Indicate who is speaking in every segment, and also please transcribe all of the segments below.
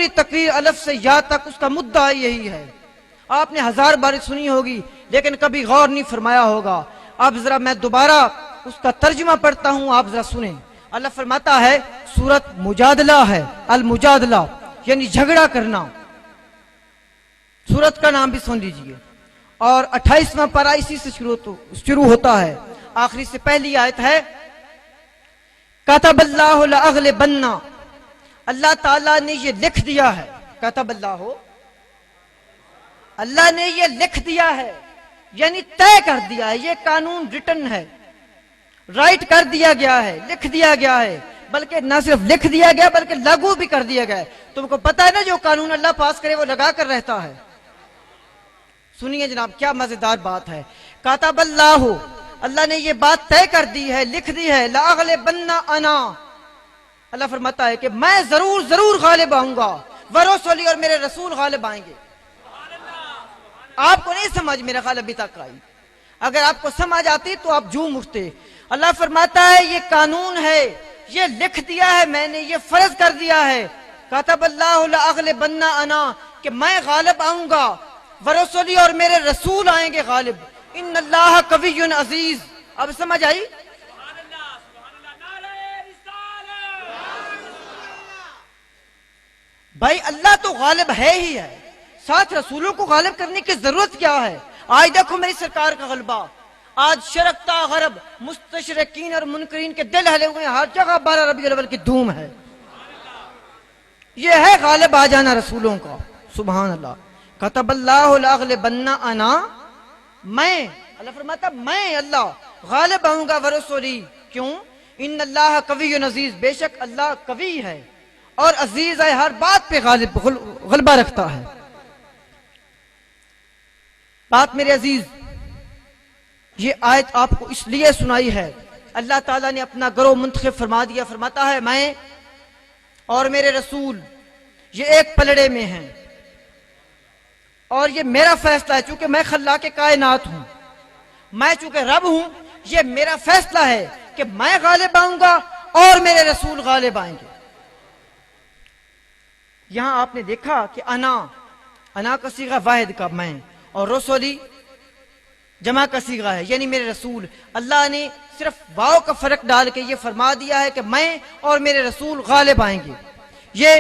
Speaker 1: پوری تقریر الف سے یا تک اس کا مدعا یہی ہے. آپ نے 1000 بار سنی ہوگی لیکن کبھی غور نہیں فرمایا ہوگا. اب ذرا میں دوبارہ اس کا ترجمہ پڑھتا ہوں, آپ ذرا سنیں. اللہ فرماتا ہے, سورت مجادلہ ہے, المجادلہ یعنی جھگڑا کرنا. سورت کا نام بھی سن لیجئے. اور 28واں پارہ اسی سے شروع ہوتا ہے. آخری سے پہلی آیت ہے کتب اللہ لأغلبن. اللہ تعالیٰ نے یہ لکھ دیا ہے, کتب اللہ نے یہ لکھ دیا ہے یعنی طے کر دیا ہے. یہ قانون ریٹن ہے, رائٹ کر دیا گیا ہے, لکھ دیا گیا ہے. بلکہ نہ صرف لکھ دیا گیا بلکہ لاگو بھی کر دیا گیا ہے. تم کو پتا ہے نا جو قانون اللہ پاس کرے وہ لگا کر رہتا ہے. سنیے جناب کیا مزیدار بات ہے. کتب اللہ نے یہ بات طے کر دی ہے, لکھ دی ہے. لأغلبن انا, اللہ فرماتا ہے کہ میں ضرور غالب آؤں گا. ورسولی, اور میرے رسول غالب آئیں گے. آپ کو نہیں سمجھ میرا خیال ابھی تک آئی. اگر آپ کو سمجھ آتی تو آپ جھوم اٹھتے. اللہ فرماتا ہے یہ قانون ہے, یہ لکھ دیا ہے میں نے, یہ فرض کر دیا ہے. کتب اللہ لأغلبن انا, کہ میں غالب آؤں گا. ورسولی, اور میرے رسول آئیں گے غالب. ان اللہ قوی عزیز. اب سمجھ آئی؟ بھائی اللہ تو غالب ہے ہی ہے, ساتھ رسولوں کو غالب کرنے کی ضرورت کیا ہے؟ آج دیکھو میری سرکار کا غلبہ. آج شرقتا غرب, مستشرقین اور منکرین کے دل ہلے ہوئے ہیں. ہر جگہ 12 ربیع الاول کی دھوم ہے. یہ ہے غالب آ جانا رسولوں کا. سبحان اللہ. کتب اللہ لأغلبن انا, میں, اللہ فرماتا میں اللہ غالب آؤں گا. ورسولی, کیوں؟ ان اللہ قوی عزیز, بے شک اللہ قوی ہے اور عزیز ہے, ہر بات پہ غلبہ رکھتا ہے. بات میرے عزیز, یہ آیت آپ کو اس لیے سنائی ہے, اللہ تعالیٰ نے اپنا گروہ منتخب فرما دیا. فرماتا ہے میں اور میرے رسول یہ ایک پلڑے میں ہیں, اور یہ میرا فیصلہ ہے. چونکہ میں خلاق کائنات ہوں, میں چونکہ رب ہوں, یہ میرا فیصلہ ہے کہ میں غالب آؤں گا اور میرے رسول غالب آئیں گے. یہاں آپ نے دیکھا کہ انا کا صیغہ واحد کا میں, اور رسولی جمع کا صیغہ ہے یعنی میرے رسول. اللہ نے صرف واو کا فرق ڈال کے یہ فرما دیا ہے کہ میں اور میرے رسول غالب آئیں گے. یہ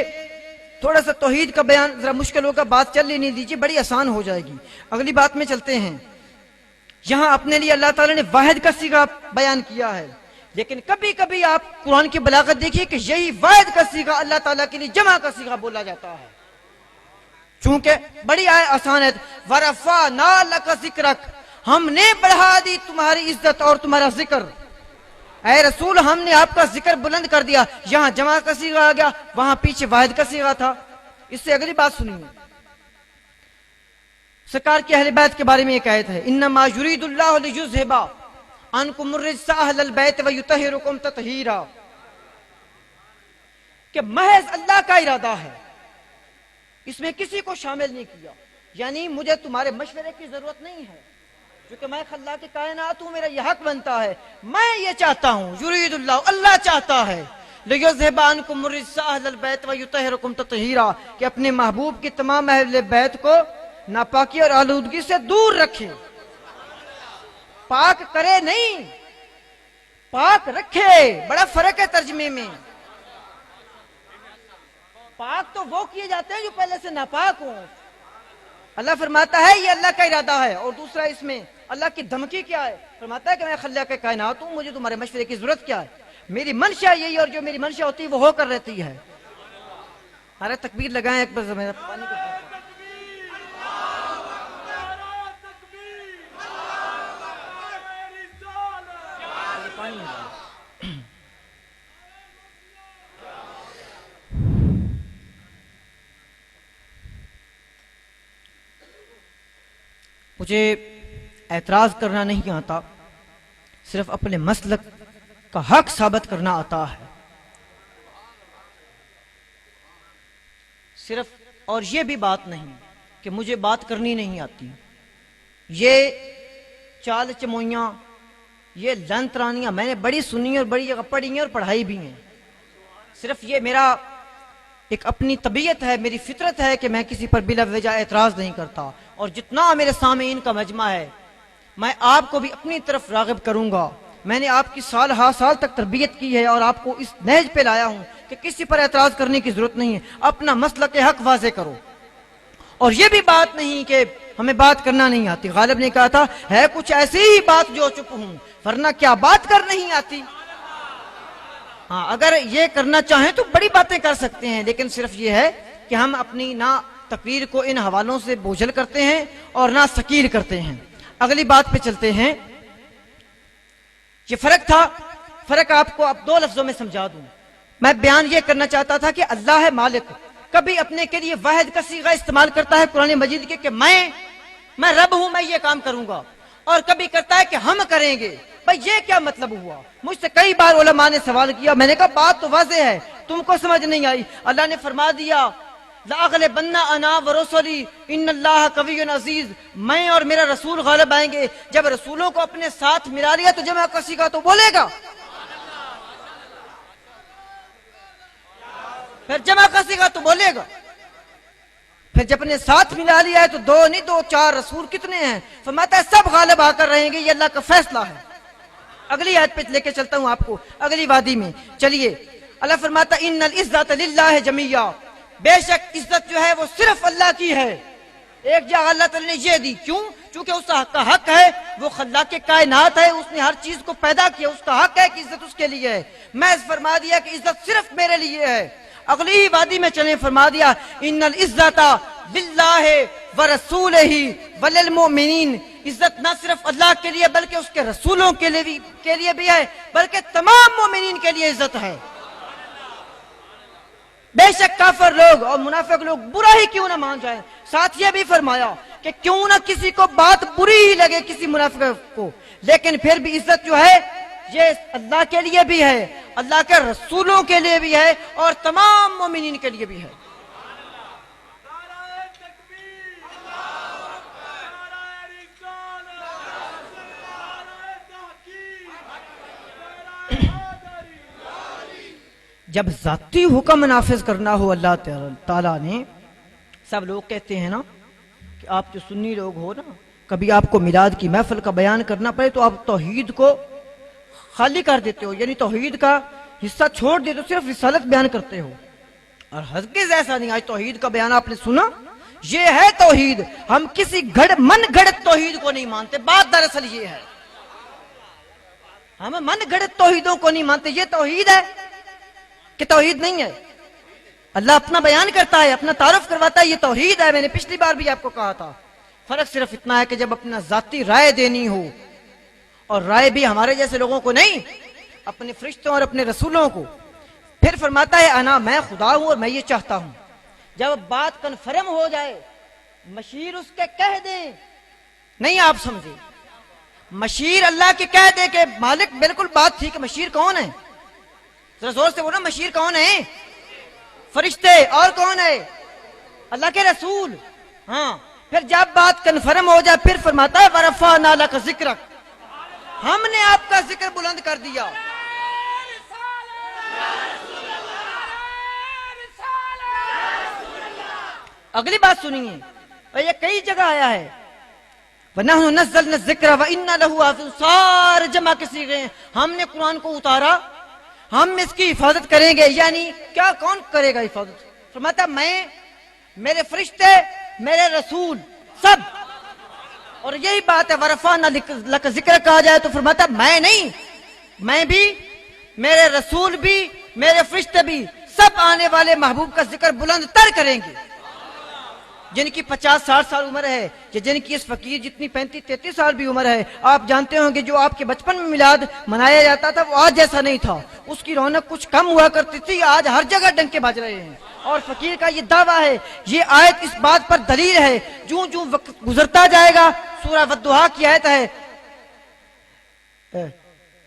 Speaker 1: تھوڑا سا توحید کا بیان ذرا مشکل ہوگا, بات چل لینے دیجیے, بڑی آسان ہو جائے گی. اگلی بات میں چلتے ہیں. یہاں اپنے لیے اللہ تعالیٰ نے واحد کا صیغہ بیان کیا ہے, لیکن کبھی کبھی آپ قرآن کی بلاغت دیکھیے کہ یہی واحد کا صیغہ اللہ تعالیٰ کے لیے جمع کا صیغہ بولا جاتا ہے. چونکہ بڑی آسان ہے. وَرَفَعْنَا لَكَ ذِكْرَكَ, ہم نے بڑھا دی تمہاری عزت اور تمہارا ذکر. اے رسول ہم نے آپ کا ذکر بلند کر دیا. یہاں جمع کا صیغہ آ گیا, وہاں پیچھے واحد کا صیغہ تھا. اس سے اگلی بات سنیے. سرکار کی اہل بیت کے بارے میں ایک آیت ہے, انما یرید اللہ لیذھب عنکم الرجس اہل البیت ویطہرکم تطہیرا, کہ محض اللہ کا ارادہ ہے, اس میں کسی کو شامل نہیں کیا. یعنی مجھے تمہارے مشورے کی ضرورت نہیں ہے, کیونکہ میں خلاق کائنات ہوں, میرا یہ حق بنتا ہے. میں یہ چاہتا ہوں, یرید اللہ, اللہ چاہتا ہے, لیذھب عنکم الرجس اہل البیت ویطہرکم تطہیرا, کہ اپنے محبوب کی تمام اہل بیت کو ناپاکی اور آلودگی سے دور رکھے. پاک کرے نہیں, پاک رکھے. بڑا فرق ہے ترجمے میں. پاک تو وہ کیے جاتے ہیں جو پہلے سے ناپاک ہوں. اللہ فرماتا ہے یہ اللہ کا ارادہ ہے. اور دوسرا اس میں اللہ کی دھمکی کیا ہے؟ فرماتا ہے کہ میں خلاق کائنات ہوں, مجھے تمہارے مشورے کی ضرورت کیا ہے؟ میری منشا یہی, اور جو میری منشا ہوتی ہے وہ ہو کر رہتی ہے. ارے تکبیر لگائیں ایک بار زمین پانی کو. مجھے اعتراض کرنا نہیں آتا, صرف اپنے مسلک کا حق ثابت کرنا آتا ہے صرف. اور یہ بھی بات نہیں کہ مجھے بات کرنی نہیں آتی. یہ چال چمویاں, یہ لنترانیاں میں نے بڑی سنی اور بڑی جگہ پڑھی ہیں اور پڑھائی بھی ہیں. صرف یہ میرا ایک اپنی طبیعت ہے، میری فطرت ہے کہ میں کسی پر بلا وجہ اعتراض نہیں کرتا، اور جتنا میرے سامعین کا مجمع ہے میں آپ کو بھی اپنی طرف راغب کروں گا۔ میں نے آپ کی سال ہا سال تک تربیت کی ہے اور آپ کو اس نہج پہ لایا ہوں کہ کسی پر اعتراض کرنے کی ضرورت نہیں ہے، اپنا مسلک حق واضح کرو۔ اور یہ بھی بات نہیں کہ ہمیں بات کرنا نہیں آتی، غالب نے کہا تھا ہے کچھ ایسی ہی بات جو چپ ہوں، ورنہ کیا بات کر نہیں آتی۔ ہاں، اگر یہ کرنا چاہیں تو بڑی باتیں کر سکتے ہیں، لیکن صرف یہ ہے کہ ہم اپنی نہ تقریر کو ان حوالوں سے بوجھل کرتے ہیں اور نہ ثقیل کرتے ہیں۔ اگلی بات پہ چلتے ہیں۔ یہ فرق تھا، فرق آپ کو اب 2 لفظوں میں سمجھا دوں۔ میں بیان یہ کرنا چاہتا تھا کہ اللہ ہے مالک، کبھی اپنے کے لیے واحد کا صیغہ استعمال کرتا ہے قرآن مجید کے کہ میں رب ہوں، میں یہ کام کروں گا، اور کبھی کرتا ہے کہ ہم کریں گے۔ بھئی یہ کیا مطلب ہوا؟ مجھ سے کئی بار علماء نے سوال کیا، میں نے کہا بات تو واضح ہے، تم کو سمجھ نہیں آئی۔ اللہ نے فرما دیا لَأَغْلِبَنَّ أَنَا وَرُسُلِي إِنَّ اللَّهَ قَوِيٌّ عَزِيزٌ، میں اور میرا رسول غالب آئیں گے۔ جب رسولوں کو اپنے ساتھ ملا لیا تو جمع کسی کا تو بولے گا، پھر جمع کسی کا تو بولے گا۔ پھر جب اپنے ساتھ ملا لیا ہے تو 2 نہیں 2 4 رسول کتنے ہیں؟ فرماتا ہے سب غالب آ کر رہیں گے، یہ اللہ کا فیصلہ ہے۔ اگلی آیت پہ لے کے چلتا ہوں آپ کو، اگلی وادی میں چلیے۔ اللہ فرماتا ہے ان العزت للہ جمیعا، بے شک عزت جو ہے وہ صرف اللہ کی ہے۔ ایک جگہ اللہ تعالی نے یہ دی، کیوں؟ چونکہ اس کا حق ہے، وہ خلاق کائنات ہے، اس نے ہر چیز کو پیدا کیا، اس کا حق ہے کہ عزت اس کے لیے ہے۔ میں فرما دیا کہ عزت صرف میرے لیے ہے۔ اگلی ہی وادی میں چلیں، فرما دیا ان العزت للہ ورسولہ وللمؤمنین، عزت نہ صرف اللہ کے لیے بلکہ اس کے رسولوں کے لیے بھی ہے، بلکہ تمام مومنین کے لیے عزت ہے۔ بے شک کافر لوگ اور منافق لوگ برا ہی کیوں نہ مان جائیں، ساتھ یہ بھی فرمایا کہ کیوں نہ کسی کو بات بری ہی لگے کسی منافق کو، لیکن پھر بھی عزت جو ہے یہ اللہ کے لیے بھی ہے، اللہ کے رسولوں کے لیے بھی ہے، اور تمام مومنین کے لیے بھی ہے۔ جب ذاتی حکم نافذ کرنا ہو اللہ تعالیٰ نے، سب لوگ کہتے ہیں نا کہ آپ جو سنی لوگ ہو نا، کبھی آپ کو میلاد کی محفل کا بیان کرنا پڑے تو آپ توحید کو خالی کر دیتے ہو، یعنی توحید کا حصہ چھوڑ دیتے ہو، صرف رسالت بیان کرتے ہو۔ اور ہرگز ایسا نہیں، آج توحید کا بیان آپ نے سنا، یہ ہے توحید۔ ہم کسی من گھڑت توحید کو نہیں مانتے، بات دراصل یہ ہے ہم من گھڑت توحیدوں کو نہیں مانتے۔ یہ توحید ہے کہ توحید نہیں ہے؟ اللہ اپنا بیان کرتا ہے، اپنا تعارف کرواتا ہے، یہ توحید ہے۔ میں نے پچھلی بار بھی آپ کو کہا تھا، فرق صرف اتنا ہے کہ جب اپنا ذاتی رائے دینی ہو، اور رائے بھی ہمارے جیسے لوگوں کو نہیں، اپنے فرشتوں اور اپنے رسولوں کو، پھر فرماتا ہے انا، میں خدا ہوں اور میں یہ چاہتا ہوں۔ جب بات کنفرم ہو جائے، مشیر اس کے کہہ دیں، نہیں آپ سمجھے، مشیر اللہ کے کہہ دے کہ مالک بالکل بات ٹھیک ہے، مشیر کون ہے؟ ذرا زور سے بولو، مشیر کون ہے؟ فرشتے، اور کون ہے؟ اللہ کے رسول۔ ہاں، پھر جب بات کنفرم ہو جائے پھر فرماتا ہے وَرَفَعْنَا لَكَ ذِكْرَكَ، ہم نے آپ کا ذکر بلند کر دیا۔ اگلی بات سنیے، اور یہ کئی جگہ آیا ہے، وَنَحْنُ نَزَّلْنَا الذِّكْرَ وَإِنَّا لَهُ حَافِظُونَ، سارے جمع کے صیغے ہیں، ہم نے قرآن کو اتارا، ہم اس کی حفاظت کریں گے۔ یعنی کیا، کون کرے گا حفاظت؟ فرماتا میں، میرے فرشتے، میرے رسول، سب۔ اور یہی بات ہے وَرَفَعْنَا لَكَ ذِكْرَكَ کہا جائے تو فرماتا میں نہیں، میں بھی، میرے رسول بھی، میرے فرشتے بھی، سب آنے والے محبوب کا ذکر بلند تر کریں گے۔ جن کی 50-60 سال عمر ہے، یا جن کی اس فقیر جتنی 35-33 سال بھی عمر ہے، آپ جانتے ہوں گے جو آپ کے بچپن میں میلاد منایا جاتا تھا وہ آج جیسا نہیں تھا، اس کی رونق کچھ کم ہوا کرتی تھی، آج ہر جگہ ڈنکے بج رہے ہیں۔ اور فقیر کا یہ دعویٰ ہے، یہ آیت اس بات پر دلیل ہے، جوں جوں وقت گزرتا جائے گا، سورہ والضحیٰ کی آیت ہے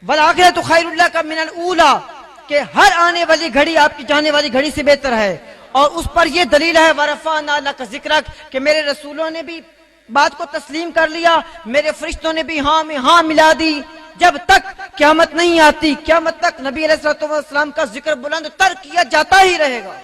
Speaker 1: وَالْآخِرَةُ خَيْرٌ لَكَ مِنَ الْأُولَىٰ، کہ ہر آنے والی گھڑی آپ کی جانے والی گھڑی سے بہتر ہے۔ اور اس پر یہ دلیل ہے وَرَفَعْنَا لَكَ ذِكْرَكَ، کہ میرے رسولوں نے بھی بات کو تسلیم کر لیا، میرے فرشتوں نے بھی ہاں میں ہاں ملا دی۔ جب تک قیامت نہیں آتی، قیامت تک نبی علیہ السلام کا ذکر بلند تر کیا جاتا ہی رہے گا۔